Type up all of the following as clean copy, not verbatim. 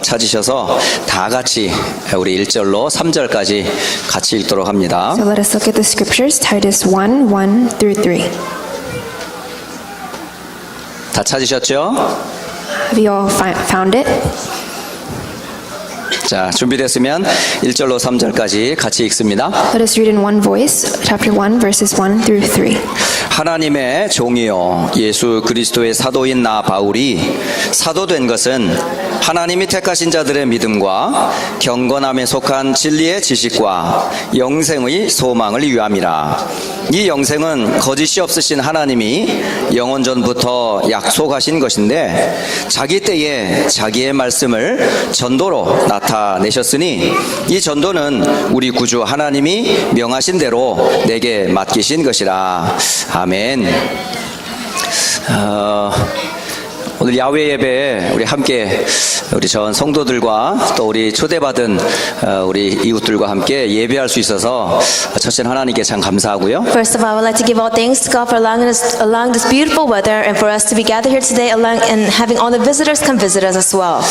찾으셔서 다 같이 우리 1절로 3절까지 같이 읽도록 합니다. So let us look at the scriptures, Titus 1, 1 through 3. 다 찾으셨죠? Have you all found it? 자, 준비됐으면 1절로 3절까지 같이 읽습니다. Let us read in one voice, chapter 1, verses 1 through 3. 하나님의 종이요 예수 그리스도의 사도인 나 바울이 사도된 것은 하나님이 택하신 자들의 믿음과 경건함에 속한 진리의 지식과 영생의 소망을 위함이라. 이 영생은 거짓이 없으신 하나님이 영원 전부터 약속하신 것인데 자기 때에 자기의 말씀을 전도로 나타내셨으니 이 전도는 우리 구주 하나님이 명하신 대로 내게 맡기신 것이라. 아멘. 오늘 야외 예배에 우리 함께 우리 전 성도들과 또 우리 초대받은 우리 이웃들과 함께 예배할 수 있어서 첫째 하나님께 참 감사하고요. First of all, I would like to give all thanks to God for allowing this beautiful weather and for us to be gathered here today and having all the visitors come visit us as well.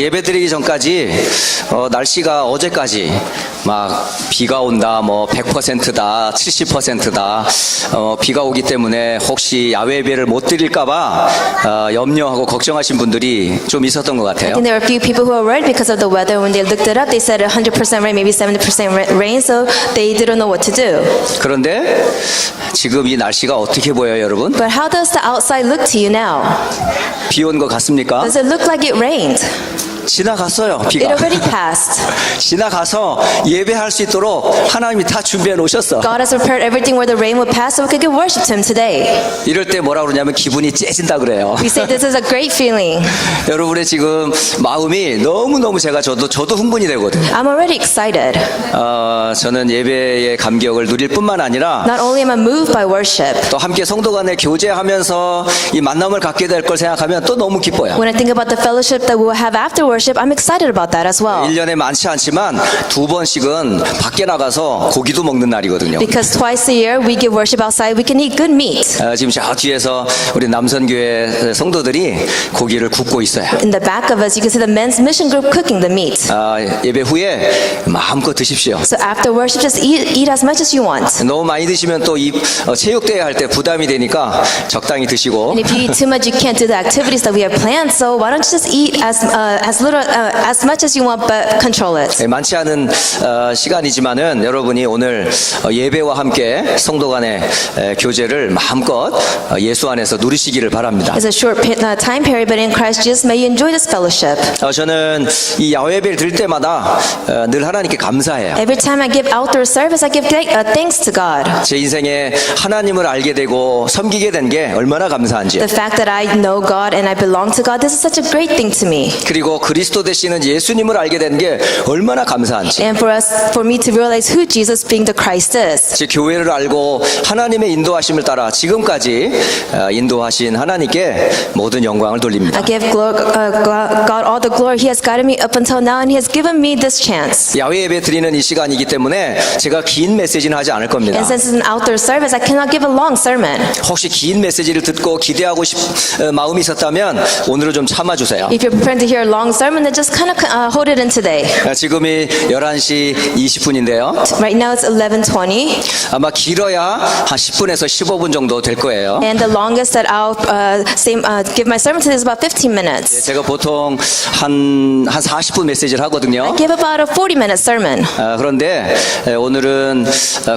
예배 드리기 전까지 날씨가 어제까지 막 비가 온다, 뭐 100%다, 70%다, 비가 오기 때문에 혹시 야외 예배를 못 드릴까봐 염려하고 걱정하신 분들이 좀 있었던 것 같아요. I think there were a few people who were worried because of the weather. When they looked it up, they said 100% rain, maybe 70% rain, so they didn't know what to do. 그런데 지금 이 날씨가 어떻게 보여요, 여러분? But how does the outside look to you now? 비 온 것 같습니까? Does it look like it rained? 지나갔어요, It 비가. already passed. 지나가서 예배할 수 있도록 하나님이 다 준비해 놓으셨어. God has prepared everything where the rain would pass so we could give worship to Him today. 이럴 때 뭐라 그러냐면 기분이 째진다 그래요. We say this is a great feeling. 여러분의 지금 마음이 너무너무 저도 흥분이 되거든요. I'm already excited. 저는 예배의 감격을 누릴 뿐만 아니라 Not only am I moved by worship, 또 함께 성도 간에 교제하면서 이 만남을 갖게 될 걸 생각하면 또 너무 기뻐요. when I think about the fellowship that we'll have after worship, I'm excited about that as well. 1년에 많지 않지만 2번씩은 밖에 나가서 고기도 먹는 날이거든요. Because twice a year we give worship outside, we can eat good meat. 지금 저 뒤에서 우리 남선교회 성도들이 고기를 굽고 있어요. In the back of us, you can see the men's mission group cooking the meat. 예배 후에 마음껏 드십시오. So after worship, just eat as much as you want. 너무 많이 드시면 또 체육대회 할 때 부담이 되니까 적당히 드시고. And if you eat too much, you can't do the activities that we have planned. So why don't you just eat as much as you want, but control it. 많지 않은 시간이지만은 여러분이 오늘 예배와 함께 성도 간의 교제를 마음껏 예수 안에서 누리시기를 바랍니다. It's a short time period, but in Christ Jesus, may you enjoy this fellowship. 저는 이 야외 예배를 드릴 때마다 늘 하나님께 감사해요. Every time I give outdoor service, I give thanks to God. 제 인생에 하나님을 알게 되고 섬기게 된 게 얼마나 감사한지. The fact that I know God and I belong to God, this is such a great thing to me. 그리고 그리스도 되시는 예수님을 알게 된 게 얼마나 감사한지. And for me to realize who Jesus being the Christ is. 제 교회를 알고 하나님의 인도하심을 따라 지금까지 인도하신 하나님께 모든 영광을 돌립니다. I give God all the glory. He has guided me up until now, and He has given me this chance. 야외 예배 드리는 이 시간이기 때문에 제가 긴 메시지는 하지 않을 겁니다. And since it's an outdoor service, I cannot give a long sermon. 혹시 긴 메시지를 듣고 기대하고 마음이 있었다면 오늘은 좀 참아주세요. If you're preparing to hear a long sermon, then just kind of hold it in today. 지금이 11시 20분인데요. Right now it's 11:20, 아마 길어야 한 10분에서 15분 정도 될 거예요. and the longest that I'll give my sermon today is about 15 minutes. 제가 보통 한 40분 메시지를 하거든요. I give about a 40-minute sermon, 그런데 오늘은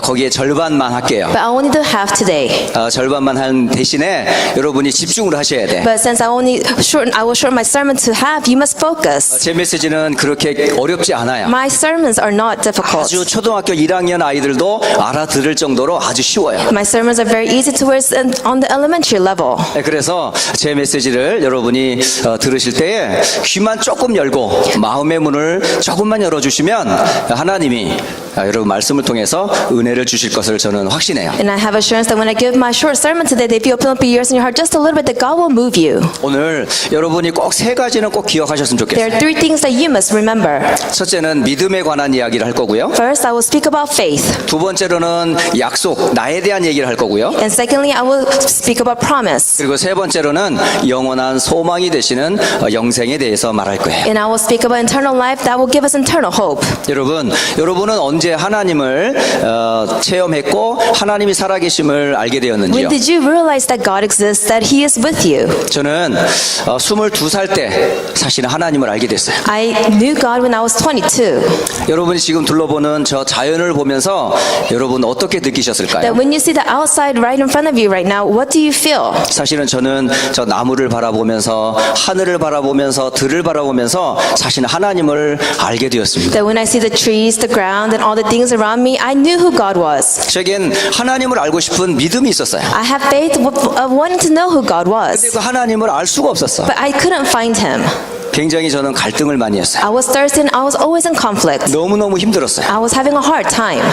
거기에 절반만 할게요. but I only do half today. 절반만 한 대신에 여러분이 집중을 하셔야 돼. But since I will shorten my sermon to half, you must focus. 제 메시지는 그렇게 어렵지 않아요. My sermons are not difficult. 아주 초등학교 1학년 아이들도 알아들을 정도로 아주 쉬워요. My sermons are very easy to words on the elementary level. 그래서 제 메시지를 여러분이 들으실 때에 귀만 조금 열고 마음의 문을 조금만 열어주시면 하나님이 여러분 말씀을 통해서 은혜를 주실 것을 저는 확신해요. And I have assurance that when I give my short sermon today, that if you open up your ears in your heart just a little bit, that God will move you. 오늘 여러분이 꼭 세 가지는 꼭 기억하셨으면 There 좋겠어요. are three things that you must remember. 첫째는 믿음에 관한 이야기를 할 거고요. First, I will speak about faith. 두 번째로는 약속, 나에 대한 얘기를 할 거고요. And secondly, I will speak about promise. 그리고 세 번째로는 영원한 소망이 되시는 영생에 대해서 대해서 말할 거예요. And I will speak about eternal life that will give us eternal hope. 여러분은 언제 하나님을 체험했고 하나님이 살아계심을 알게 되었는지요? When did you realize that God exists, that He is with you? 저는 22살 때 사실은 하나님을 알게 됐어요. I knew God when I was 22. 여러분이 지금 둘러보는 저 자연을 보면서 여러분 어떻게 느끼셨을까요? That when you see the outside right in front of you right now, what do you feel? 사실은 저는 저 나무를 바라보면서 하늘을 바라보면서 들을 바라보면서 사실은 하나님을 알게 되었습니다. That when I see the trees, the ground, and all the things around me, I knew who God was. 제겐 하나님을 알고 싶은 믿음이 있었어요. I have faith of wanting to know who God was. 근데 그 하나님을 알 수가 없었어. But I couldn't find Him. 굉장히 저는 갈등을 많이 했어요. I was thirsty and I was always in conflict. 너무너무 힘들었어요. I was having a hard time.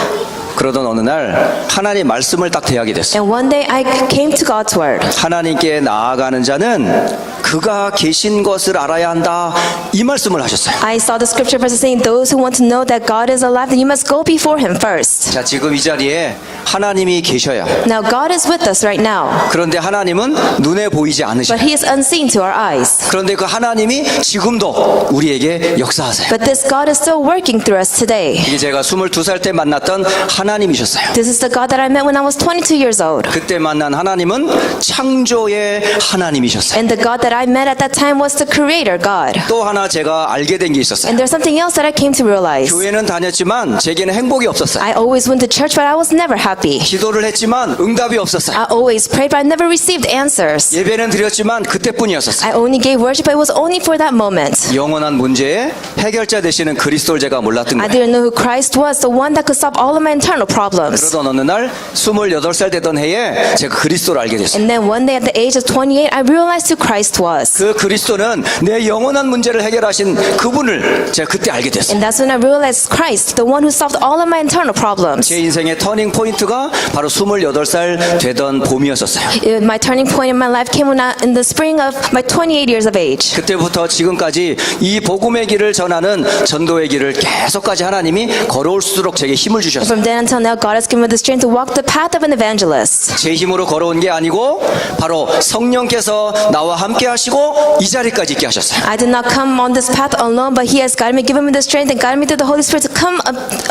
그러던 어느 날 하나님 말씀을 딱 대하게 됐어요. And one day I came to God's word. 하나님께 나아가는 자는 그가 계신 것을 알아야 한다. 이 말씀을 하셨어요. I saw the scripture verse saying, those who want to know that God is alive, then you must go before Him first. 자, 지금 이 자리에 하나님이 계셔요. Now God is with us right now, 그런데 하나님은 눈에 보이지 않으셔요. but He is unseen to our eyes. 그런데 그 하나님이 지금도 우리에게 역사하세요. But this God is still working through us today. 이게 제가 22살 때 만났던 하나님이셨어요. This is the God that I met when I was 22 years old. 그때 만난 하나님은 창조의 하나님이셨어요. And the God that I met at that time was the Creator God. 또 하나 제가 알게 된 게 있었어요. And there's something else that I came to realize. 교회는 다녔지만 제게는 행복이 없었어요. I always went to church, but I was never happy. 기도를 했지만 응답이 없었어요. I always prayed, but I never received answers. 예배는 드렸지만 그때뿐이었었어요. I only gave worship, but it was only for that moment. 영원한 문제의 해결자 되시는 그리스도를 제가 몰랐던 I 거예요. didn't know who Christ was, the one that could solve all of my internal problems. 그러던 어느 날 28살 되던 해에 제가 그리스도를 알게 됐어요. And then one day at the age of 28, I realized who Christ was. 그 그리스도는 내 영원한 문제를 해결하신 그분을 제가 그때 알게 됐어요. And that's when I realized Christ, the one who solved all of my internal problems. 제 인생의 터닝 포인트가 바로 28살 되던 봄이었었어요. My turning point in my life came when in the spring of my 28 years of age. 그때부터 지금까지 이 복음의 길을 전하는 전도의 길을 계속까지 하나님이 걸어올수록 제게 힘을 주셨어요. From then until now, God has given me the strength to walk the path of an evangelist. 제 힘으로 걸어온 게 아니고 바로 성령께서 나와 함께 하시고 이 자리까지 있게 하셨어요. I did not come on this path alone, but He has guided me, given me the strength, and guided me through the Holy Spirit to come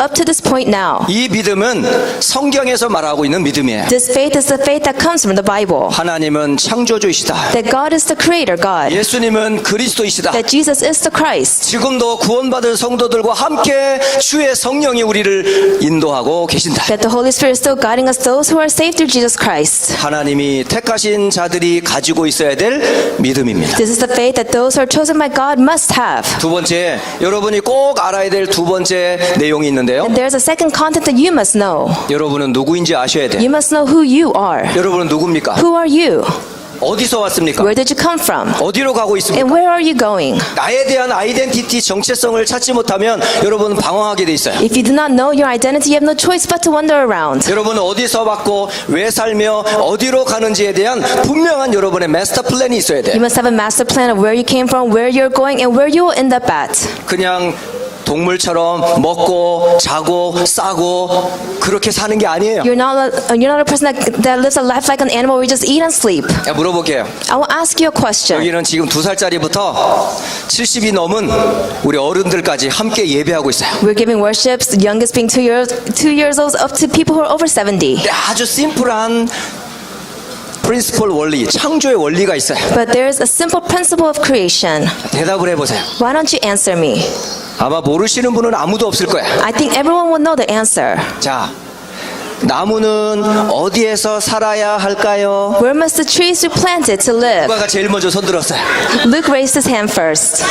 up to this point now. 이 믿음은 성경에서 말하고 있는 믿음이에요. This faith is the faith that comes from the Bible. 하나님은 창조주이시다. That God is the Creator God. 예수님은 그리스도이시다. That Jesus is the Christ. 지금도 구원받은 성도들과 함께 주의 성령이 우리를 인도하고 계신다. That the Holy Spirit is still guiding us, those who are saved through Jesus Christ. 하나님이 택하신 자들이 가지고 있어야 될 믿음입니다. This is the faith that those who are chosen by God must have. 두 번째, 여러분이 꼭 알아야 될 두 번째 내용이 있는데요. And there's a second content that you must know. 여러분은 누구인지 아셔야 돼요. You must know who you are. 여러분은 누굽니까? Who are you? 어디서 왔습니까? Where did you come from? 어디로 가고 있습니까? And where are you going? 나에 대한 아이덴티티 정체성을 찾지 못하면 여러분은 방황하게 돼 있어요. If you do not know your identity, you have no choice but to wander around. 여러분은 어디서 왔고 왜 살며 어디로 가는지에 대한 분명한 여러분의 마스터 플랜이 있어야 돼요. You must have a master plan of where you came from, where you're going, and where you will end up at. 그냥 동물처럼 먹고 자고 싸고 그렇게 사는 게 아니에요. You're not a person that lives a life like an animal where you just eat and sleep. 야, 물어볼게요. I will ask you a question. 여기는 지금 2살짜리부터 70이 넘은 우리 어른들까지 함께 예배하고 있어요. We're giving worships, the youngest being 2 years old, up to people who are over 70. 아주 심플한 프린시플 원리, 창조의 원리가 있어요. But there is a simple principle of creation. 대답을 해보세요. Why don't you answer me? 아마 모르시는 분은 아무도 없을 거야. I think everyone will know the answer. 자, 나무는 어디에서 살아야 할까요? Where must the trees be planted to live? 누가가 제일 먼저 손 들었어요. Luke raised his hand first.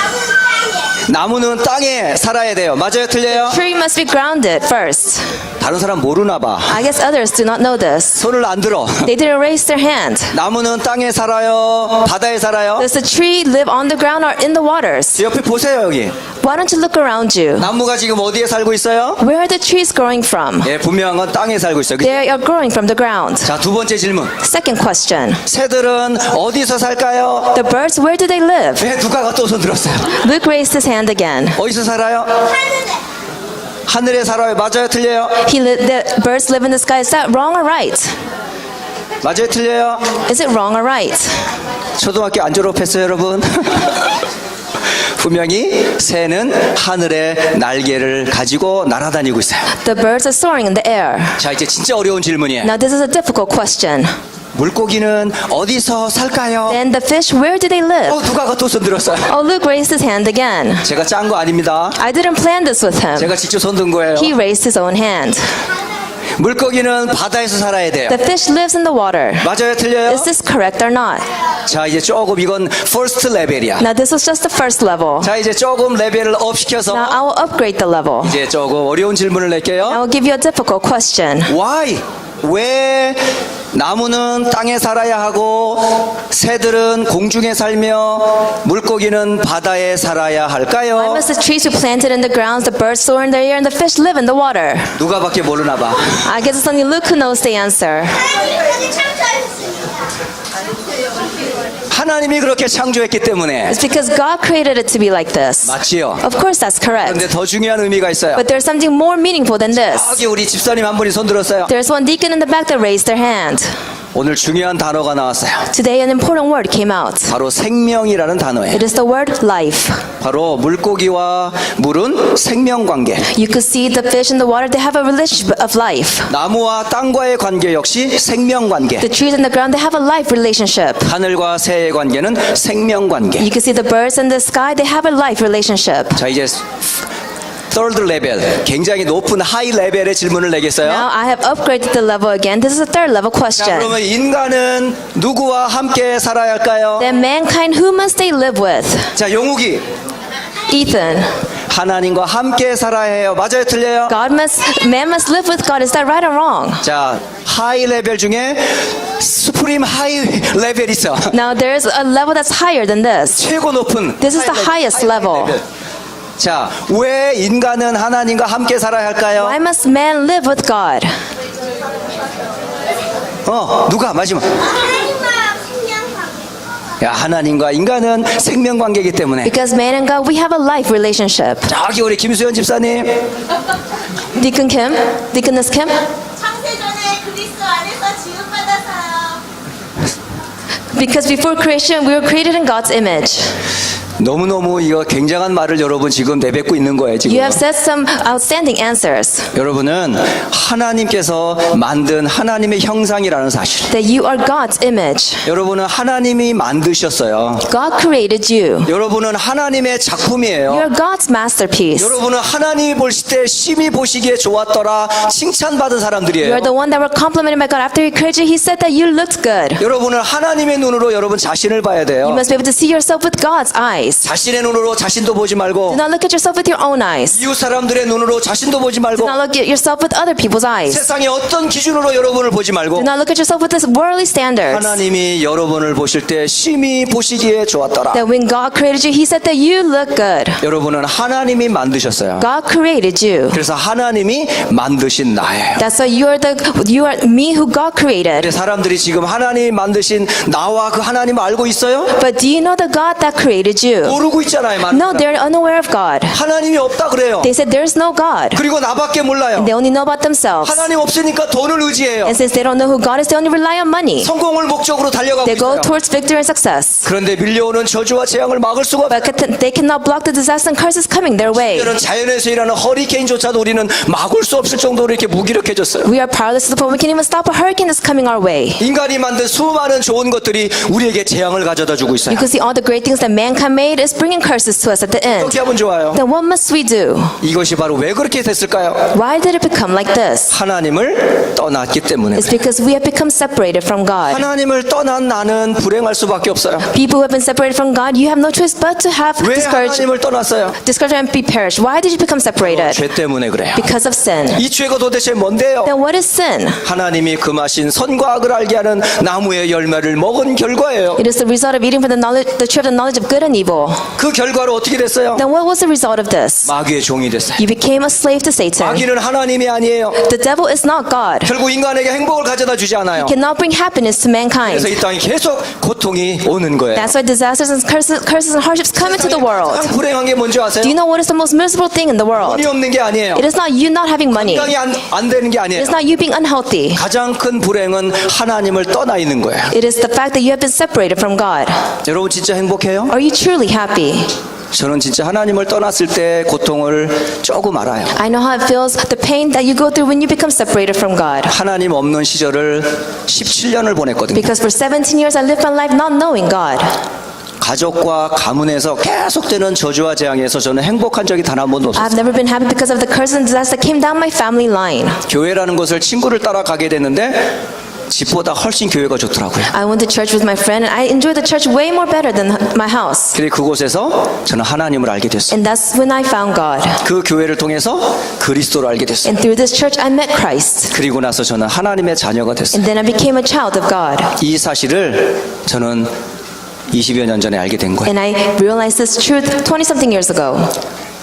나무는 땅에 살아야 돼요. 맞아요, 틀려요? Tree must be grounded first. 다른 사람 모르나 봐. I guess others do not know this. 손을 안 들어. They didn't raise their hand. 나무는 땅에 살아요? 바다에 살아요? Does the tree live on the ground or in the waters? 옆에 보세요, 여기. Why don't you look around you? 나무가 지금 어디에 살고 있어요? Where are the trees growing from? 예, 분명한 건 땅에 살고 있어요. 그치? They are growing from the ground. 자, 두 번째 질문. Second question. 새들은 어디서 살까요? The birds, where do they live? 예, 누가가 또 손 들었어요. Luke raised his hand again. 어디서 살아요? 하늘에 살아요. 맞아요, 틀려요? The birds live in the sky. Is that wrong or right? 맞아요, 틀려요? Is it wrong or right? 초등학교 안 졸업했어요, 여러분? 분명히 새는 하늘에 날개를 가지고 날아다니고 있어요. The birds are soaring in the air. 자, 이제 진짜 어려운 질문이에요. Now this is a difficult question. 물고기는 어디서 살까요? Then the fish, where do they live? 누가 또 손 들었어요? Oh, Luke raised his hand again. 제가 짠 거 아닙니다. I didn't plan this with him. 제가 직접 손 든 거예요. He raised his own hand. 물고기는 바다에서 살아야 돼요. The fish lives in the water. 맞아요, 틀려요? Is this correct or not? 자, 이제 조금 이건 first level이야. Now this was just the first level. 자, 이제 조금 레벨을 업 시켜서 Now I will upgrade the level. 이제 조금 어려운 질문을 I 낼게요. will give you a difficult question. Why? 왜 나무는 땅에 살아야 하고 새들은 공중에 살며 물고기는 바다에 살아야 Why 할까요? must the trees be planted in the grounds, the birds soar in the air, and the fish live in the water? 누가밖에 모르나 봐. I guess it's only Luke who knows the answer. 하나님이 그렇게 창조했기 때문에. It's because God created it to be like this. 맞지요? Of course that's correct. 그런데 더 중요한 의미가 있어요. But there's something more meaningful than this. 여기 우리 집사님 한 분이 손 들었어요. There's one deacon in the back that raised their hand. 오늘 중요한 단어가 나왔어요. Today an important word came out. 바로 생명이라는 단어예요. It is the word life. 바로 물고기와 물은 생명관계. You could see the fish in the water, they have a relationship of life. 나무와 땅과의 관계 역시 생명관계. The trees in the ground, they have a life relationship. 하늘과 새의 관계는 생명관계. You can see the birds in the sky, they have a life relationship. 자, 이제 third level, 굉장히 높은 하이 레벨의 질문을 내겠어요. Now I have upgraded the level again. This is a third level 자, question. 그러면 인간은 누구와 함께 살아야 할까요? Then mankind, who must they live with? 자, 용욱이 Ethan, 하나님과 함께 살아야 해요. 맞아요, 틀려요? man must live with God. Is that right or wrong? 자, 하이 레벨 중에 스프림 하이 레벨이 있어. Now there's a level that's higher than this. 최고 높은 This is the highest level. 자, 왜 인간은 하나님과 함께 살아야 할까요? Why must man live with God? 누가 마지막? 야, 하나님과 인간은 생명관계이기 때문에. Because man and God, we have a life relationship. 저기 우리 김수현 집사님. Deacon Kim, Deaconess Kim. 창세전에 그리스도 안에서 지음받아서요. Because before creation, we were created in God's image. 너무너무 이거 굉장한 말을 여러분 지금 내뱉고 있는 거예요, 지금. You have said some outstanding answers. 여러분은 하나님께서 만든 하나님의 형상이라는 사실. That you are God's image. 여러분은 하나님이 만드셨어요. God created you. 여러분은 하나님의 작품이에요. You are God's masterpiece. 여러분은 하나님이 보실 때 심히 보시기에 좋았더라 칭찬받은 You 사람들이에요. are the one that were complimented by God. After He created you, He said that you looked good. 여러분은 하나님의 눈으로 여러분 자신을 봐야 돼요. You must be able to see yourself with God's eyes. 자신의 눈으로 자신도 보지 Do 말고 not look at yourself with your own eyes. 이웃 사람들의 눈으로 자신도 보지 Do 말고 not look at yourself with other people's eyes. 세상의 어떤 기준으로 여러분을 보지 Do 말고 not look at yourself with this worldly standards. 하나님이 여러분을 보실 때 심히 보시기에 좋았더라. That when God created you, He said that you look good. 여러분은 하나님이 만드셨어요. God created you. 그래서 하나님이 만드신 나예요. That's why you are me who God created. 근데 사람들이 지금 하나님이 만드신 나와 그 하나님을 알고 있어요? But do you know the God that created you? 모르고 있잖아요. 많은 No, 사람. they're unaware of God. 하나님이 없다 그래요. They said there's no God. 그리고 나밖에 몰라요. They only know about themselves. 하나님 없으니까 돈을 의지해요. And since they don't know who God is, they only rely on money. 성공을 목적으로 달려가고 They go 있어요. towards victory and success. 그런데 밀려오는 저주와 재앙을 막을 수가 없어요. But they cannot block the disaster and curses coming their way. 이런 자연에서 일하는 허리케인조차도 우리는 막을 수 없을 정도로 이렇게 무기력해졌어요. We are powerless to the point we can't even stop a hurricane that's coming our way. 인간이 만든 수많은 좋은 것들이 우리에게 재앙을 가져다 주고 있어요. You can see all the great things that mankind made is bringing curses to us at the end. 어떻게 하면 좋아요? Then what must we do? 이것이 바로 왜 그렇게 됐을까요? Why did it become like this? 하나님을 떠났기 때문에. It's because we have become separated from God. 하나님을 떠난 나는 불행할 수밖에 없어요. People who have been separated from God, you have no choice but to have 왜 discouraged 하나님을 떠났어요? and be perished. Why did you become separated? 죄 때문에 그래요. Because of sin. 이 죄가 도대체 뭔데요? Then what is sin? 하나님이 금하신 선과 악을 알게 하는 나무의 열매를 먹은 결과예요. It is the result of eating from the tree of the knowledge of good and evil. 그 결과로 어떻게 됐어요? Then what was the result of this? 마귀의 종이 됐어요. You became a slave to Satan. 마귀는 하나님이 아니에요. The devil is not God. 결국 인간에게 행복을 가져다 주지 않아요. Cannot bring happiness to mankind. 그래서 이 땅에 계속 고통이 오는 거예요. That's why disasters and curses and hardships come into the world. 가장 불행한 게 뭔지 아세요? Do you know what is the most miserable thing in the world? 돈이 없는 게 아니에요. It is not you not having money. 건강이 안 되는 게 It 아니에요. is not you being unhealthy. 가장 큰 불행은 하나님을 떠나 있는 거예요. It is the fact that you have been separated from God. 여러분 진짜 행복해요? Are you truly happy? 저는 진짜 하나님을 떠났을 때 고통을 조금 알아요. I know how it feels, the pain that you go through when you become separated from God. 하나님 없는 시절을 17년을 보냈거든요. Because for 17 years I lived my life not knowing God. 가족과 가문에서 계속되는 저주와 재앙에서 저는 행복한 적이 단 한 번도 없었어요. I've never been happy because of the curse and disaster that came down my family line. 교회라는 곳을 친구를 따라가게 됐는데 집보다 훨씬 교회가 좋더라고요. I went to church with my friend and I enjoyed the church way more better than my house. 그리고 그곳에서 저는 하나님을 알게 됐어요. And that's when I found God. 그 교회를 통해서 그리스도를 알게 됐어요. And through this church I met Christ. 그리고 나서 저는 하나님의 자녀가 됐어요. And then I became a child of God. 이 사실을 저는 20여 년 전에 알게 된 거예요. And I realized this truth 20-something years ago.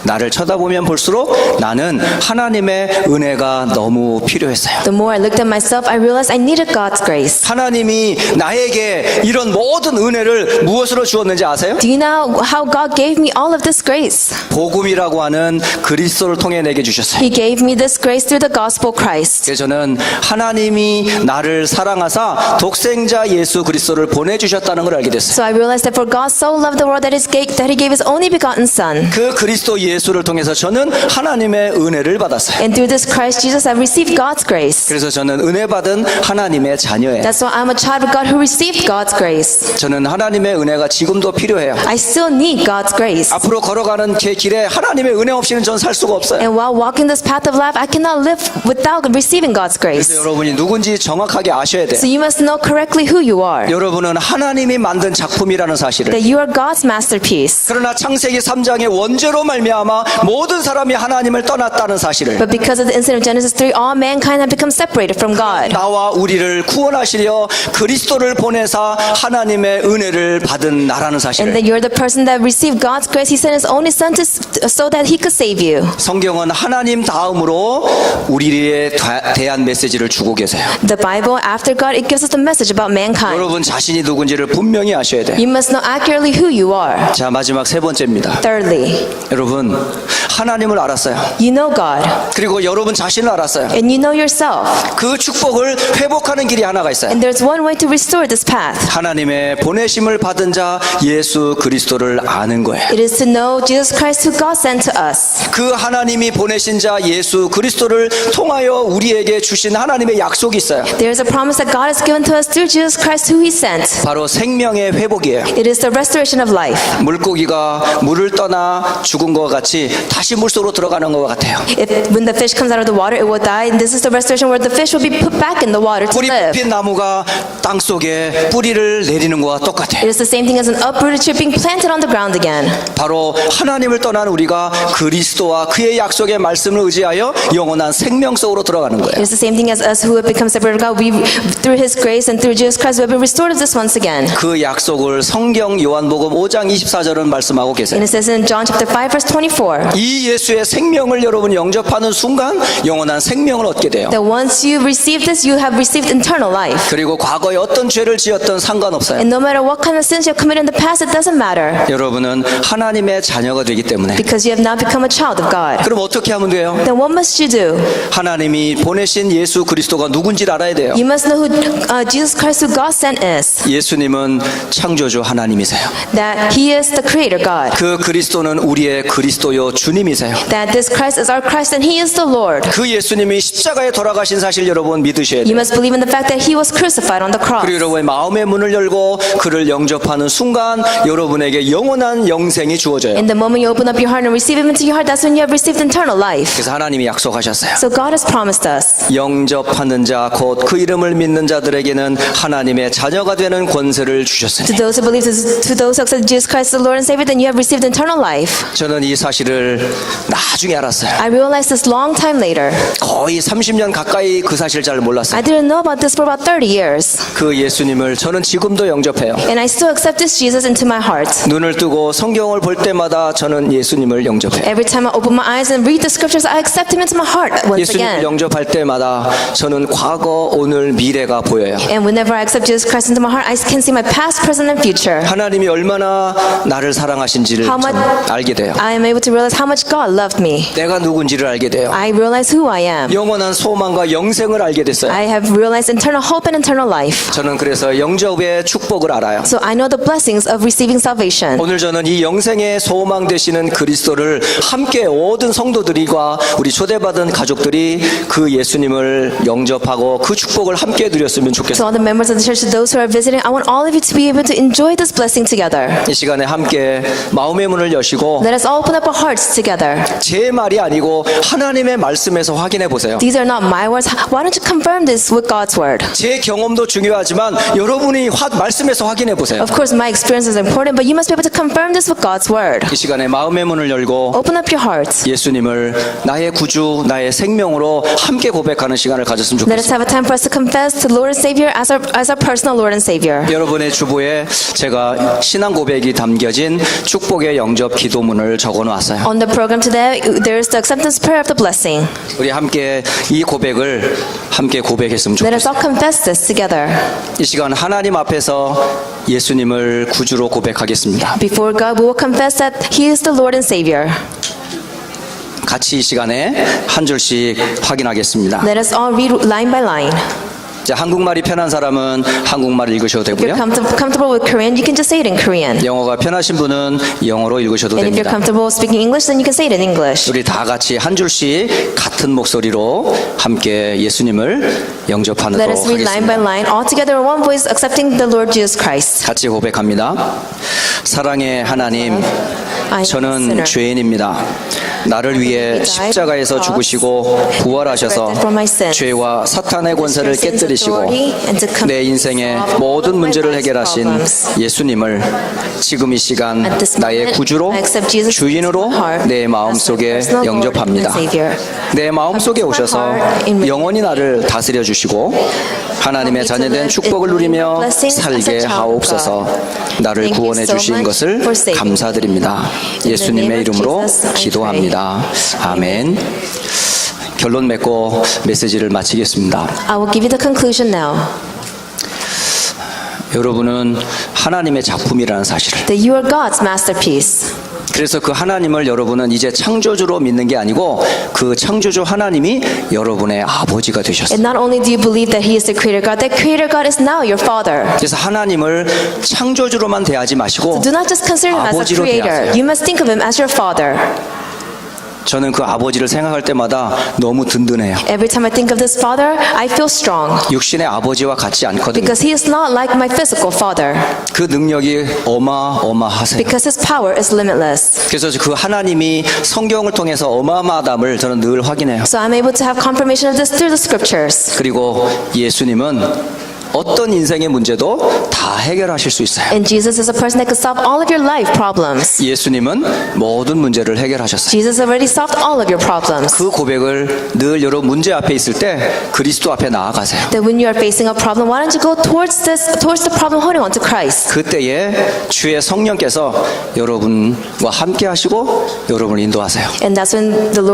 나를 쳐다보면 볼수록 나는 하나님의 은혜가 너무 필요했어요. The more I looked at myself, I realized I needed God's grace. 하나님이 나에게 이런 모든 은혜를 무엇으로 주었는지 아세요? Do you know how God gave me all of this grace? 복음이라고 하는 그리스도를 통해 내게 주셨어요. He gave me this grace through the gospel Christ. 그래서 저는 하나님이 나를 사랑하사 독생자 예수 그리스도를 보내주셨다는 걸 알게 됐어요. So I realized that for God so loved the world that He gave His only begotten Son. 그 그리스도 예수를 통해서 저는 하나님의 은혜를 받았어요. And through this Christ Jesus, I received God's grace. 그래서 저는 은혜 받은 하나님의 자녀예요. That's why I'm a child of God who received God's grace. 저는 하나님의 은혜가 지금도 필요해요. I still need God's grace. 앞으로 걸어가는 제 길에 하나님의 은혜 없이는 전 살 수가 없어요. And while walking this path of life, I cannot live without receiving God's 그래서 grace. 여러분이 누군지 정확하게 아셔야 돼요. So you must know correctly who you are. 여러분은 하나님이 만든 작품이라는 사실을. That you are God's masterpiece. 그러나 창세기 3장의 원죄로 말미암아 모든 사람이 하나님을 떠났다는 사실을. But because of the incident of Genesis 3, all mankind have become separated from God. 나와 우리를 구원하시려 그리스도를 보내사 하나님의 은혜를 받은 나라는 And 사실을. that you're the person that received God's grace. He sent His only Son so that He could save you. 성경은 하나님 다음으로 우리에 대한 메시지를 주고 계세요. The Bible, after God, it gives us a message about mankind. 여러분 자신이 누군지를 분명히 아셔야 돼요. You must know accurately who you are. 자, 마지막 세 번째입니다. Thirdly, 여러분 하나님을 알았어요. you know God. 그리고 여러분 자신을 알았어요. And you know yourself. 그 축복을 회복하는 길이 하나가 있어요. And there's one way to restore this path. 하나님의 보내심을 받은 자 예수 그리스도를 아는 거예요. It is to know Jesus Christ who God sent to us. 그 하나님이 보내신 자 예수 그리스도를 통하여 우리에게 주신 하나님의 약속이 있어요. There is a promise that God has given to us through Jesus Christ who He sent. 바로 생명의 회복이에요. It is the restoration of life. 물고기가 물을 떠나 죽은 것 같이 다시 물속으로 들어가는 것 같아요. When the fish comes out of the water, it will die. And this is the restoration where the fish will be put back in the water to 뿌리 live. 뽑힌 나무가 땅 속에 뿌리를 내리는 것과 It 똑같아요. is the same thing as an uprooted tree being planted on the ground again. 바로 하나님을 떠난 우리가 그리스도와 그의 약속의 말씀을 의지하여 영원한 생명 속으로 들어가는 It 거예요. is the same thing as us who have become separated from God. We, through His grace and through Jesus Christ, we have been restored of this once again. 그 약속을 성경 요한복음 5장 24절은 말씀하고 계세요. And it says in John chapter 5 verse 24 이 예수의 생명을 여러분이 영접하는 순간 영원한 생명을 얻게 돼요. that once you receive this, you have received eternal life. 그리고 과거에 어떤 죄를 지었던 상관없어요. And no matter what kind of sins you have committed in the past, it doesn't matter. 여러분은 하나님의 자녀가 되기 때문에. Because you have now become a child of God. 그럼 어떻게 하면 돼요? Then what must you do? 하나님이 보내신 예수 그리스도가 누군지를 알아야 돼요. You must know who Jesus Christ who God sent is. 예수님은 창조주 하나님이세요. That He is the Creator God. 그 그리스도는 우리의 그리스도요 주님이세요. That this Christ is our Christ and He is the Lord. 그 예수님이 십자가에 돌아가신 사실 여러분 믿으셔야 You 돼요. must believe in the fact that He was crucified on the cross. 그리고 여러분의 마음의 문을 열고 그를 영접하는 순간 여러분에게 영원한 영생이 주어져요. In the moment you open up your heart and receive Him into your heart, that's when you have received eternal life. 그래서 하나님이 약속하셨어요. So God has promised us. 영접하는 자 곧 그 이름을 믿는 자들에게는 하나님의 자녀가 되는 권세를 주셨으니. To those who believe, to those who accept Jesus Christ as the Lord and Savior, then you have received eternal life. 저는 이 사실을 나중에 알았어요. I realized this long time later. 거의 30년 가까이 그 사실 잘 몰랐어요. I didn't know about this for about 30 years. 그 예수님을 저는 지금도 영접해요. And I still accept this Jesus into my heart. 눈을 뜨고 성경을 볼 때마다 저는 예수님을 영접해요. Every time I open my eyes and read the scriptures, I accept Him into my heart once 예수님을 again. 영접할 때마다 저는 과거, 오늘, 미래가 보여요. And whenever I accept Jesus Christ into my heart, I can see my past, present, and future. 하나님이 얼마나 나를 사랑하신지를 How much 저는 알게 돼요. I am able able to realize how much God loved me. 내가 누군지를 알게 돼요. I realize who I am. 영원한 소망과 영생을 알게 됐어요. I have realized eternal hope and eternal life. 저는 그래서 영접의 축복을 알아요. So I know the blessings of receiving salvation. 오늘 저는 이 영생의 소망 되시는 그리스도를 함께 모든 성도들과 우리 초대받은 가족들이 그 예수님을 영접하고 그 축복을 함께 누렸으면 To 좋겠어요. all the members of the church, to those who are visiting, I want all of you to be able to enjoy this blessing together. 이 시간에 함께 마음의 문을 여시고 Let us all open up our hearts together. 제 말이 아니고 하나님의 말씀에서 확인해 보세요. These are not my words. Why don't you confirm this with God's word? 제 경험도 중요하지만 여러분이 말씀에서 확인해 보세요. Of course, my experience is important, but you must be able to confirm this with God's word. 이 시간에 마음의 문을 열고 Open up your hearts. 예수님을 나의 구주, 나의 생명으로 함께 고백하는 시간을 가졌으면 Let us 좋겠습니다. have a time for us to confess to Lord and Savior as our personal Lord and Savior. 여러분의 주보에 제가 신앙 고백이 담겨진 축복의 영접 기도문을 적어 놓았어요. On the program today, there is the acceptance prayer of the blessing. 우리 함께 이 고백을 함께 고백했으면 Let us 좋겠어요. all confess this together. 이 시간 하나님 앞에서 예수님을 구주로 고백하겠습니다. Before God, we will confess that He is the Lord and Savior. 같이 이 시간에 한 줄씩 확인하겠습니다. Let us all read line by line. 자, 한국말이 편한 사람은 한국말 읽으셔도 If you're 되고요. comfortable with Korean, you can just say it in Korean. 영어가 편하신 분은 영어로 읽으셔도 And if you're 됩니다. comfortable speaking English, then you can say it in English. 우리 다 같이 한 줄씩 같은 목소리로 함께 예수님을 영접하도록 Let us read line by 하겠습니다. line, all together in one voice, accepting the Lord Jesus Christ. 같이 고백합니다. 사랑의 하나님, I am a 저는 sinner. 죄인입니다. 나를 위해 십자가에서 죽으시고 부활하셔서 죄와 사탄의 권세를 깨뜨리시고 내 인생의 모든 문제를 해결하신 예수님을 지금 이 시간 나의 구주로 주인으로 내 마음속에 영접합니다. 내 마음속에 오셔서 영원히 나를 다스려 주시고 하나님의 자녀된 축복을 누리며 살게 하옵소서. 나를 구원해 주신 것을 감사드립니다. 예수님의 이름으로 기도합니다. 아멘. 결론 맺고 메시지를 마치겠습니다. I will give you the conclusion now. 여러분은 하나님의 작품이라는 사실을, That you are God's masterpiece. 그래서 그 하나님을 여러분은 이제 창조주로 믿는 게 아니고 그 창조주 하나님이 여러분의 아버지가 되셨어요. And not only do you believe that He is the Creator God, that Creator God is now your Father. 그래서 하나님을 창조주로만 대하지 마시고 Do not just consider Him as a 아버지로 Creator. 대하세요. You must think of Him as your Father. 저는 그 아버지를 생각할 때마다 너무 든든해요. Every time I think of this Father, I feel strong. 육신의 아버지와 같지 않거든요. Because He is not like my physical Father. 그 능력이 어마어마하세요. Because His power is limitless. 그래서 그 하나님이 성경을 통해서 어마어마하담을 저는 늘 확인해요. So I'm able to have confirmation of this through the scriptures. 그리고 예수님은 어떤 인생의 문제도 다 해결하실 수 있어요. And Jesus is a person that can solve all of your life problems. 예수님은 모든 문제를 해결하셨어요. Jesus already solved all of your problems. 그 고백을 늘 여러분 문제 앞에 있을 때 그리스도 앞에 나아가세요. That when you are facing a problem, why don't you go towards the problem holding on to Christ? 그때에 주의 성령께서 여러분과 함께 하시고 여러분을 인도하세요. And that's when the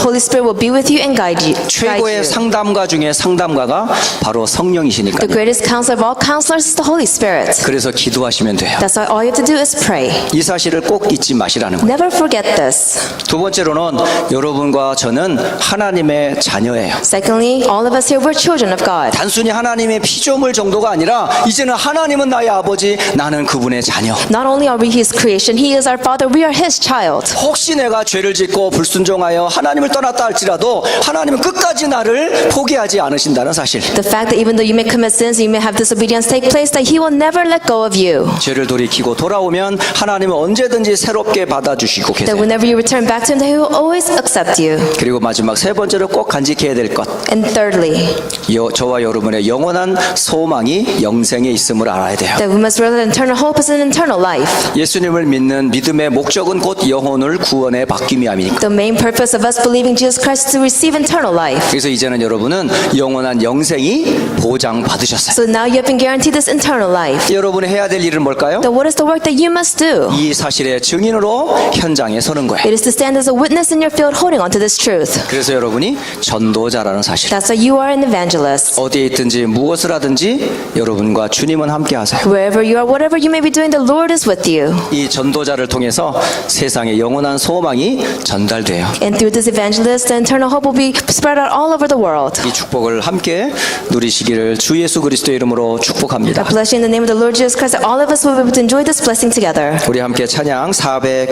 Holy Spirit will be with you and guide you. 최고의 상담가 중에 상담가가 바로 성령이시니까요. The greatest counselor of all counselors is the Holy Spirit. 그래서 기도하시면 돼요. That's why all you have to do is pray. 이 사실을 꼭 잊지 마시라는 거예요. Never forget this. 두 번째로는 여러분과 저는 하나님의 자녀예요. Secondly, all of us here, we're children of God. 단순히 하나님의 피조물 정도가 아니라 이제는 하나님은 나의 아버지, 나는 그분의 자녀. Not only are we His creation, He is our Father, we are His child. 혹시 내가 죄를 짓고 불순종하여 하나님을 떠났다 할지라도 하나님은 끝까지 나를 포기하지 않으신다는 사실. The fact that even though you may commit sins, you may have disobedience take place, that He will never let go of you. 죄를 돌이키고 돌아오면 하나님은 언제든지 새롭게 받아주시고 That 계세요. whenever you return back to Him, that He will always accept you. 그리고 마지막 세 번째로 꼭 간직해야 될 것. And thirdly, 저와 여러분의 영원한 소망이 영생에 있음을 알아야 돼요. that we must realize that eternal hope is an eternal life. 예수님을 믿는 믿음의 목적은 곧 영혼을 구원해 받기 위함이니까. The main purpose of us believing Jesus Christ is to receive eternal life. 그래서 이제는 여러분은 영원한 영생이 보장받은 받으셨어요. So now you have been guaranteed this eternal life. 여러분이 해야 될 일은 뭘까요? Then what is the work that you must do? 이 사실의 증인으로 현장에 서는 거예요. It is to stand as a witness in your field holding on to this truth. 그래서 여러분이 전도자라는 사실. That's why you are an evangelist. 어디에 있든지 무엇을 하든지 여러분과 주님은 함께 하세요. Wherever you are, whatever you may be doing, the Lord is with you. 이 전도자를 통해서 세상의 영원한 소망이 전달돼요. And through this evangelist, the eternal hope will be spread out all over the world. 이 축복을 함께 누리시기를 주 예수 그리스도의 이름으로 축복합니다. I bless you in the name of the Lord Jesus Christ that all of us will be able to enjoy this blessing together. 우리 함께 찬양 400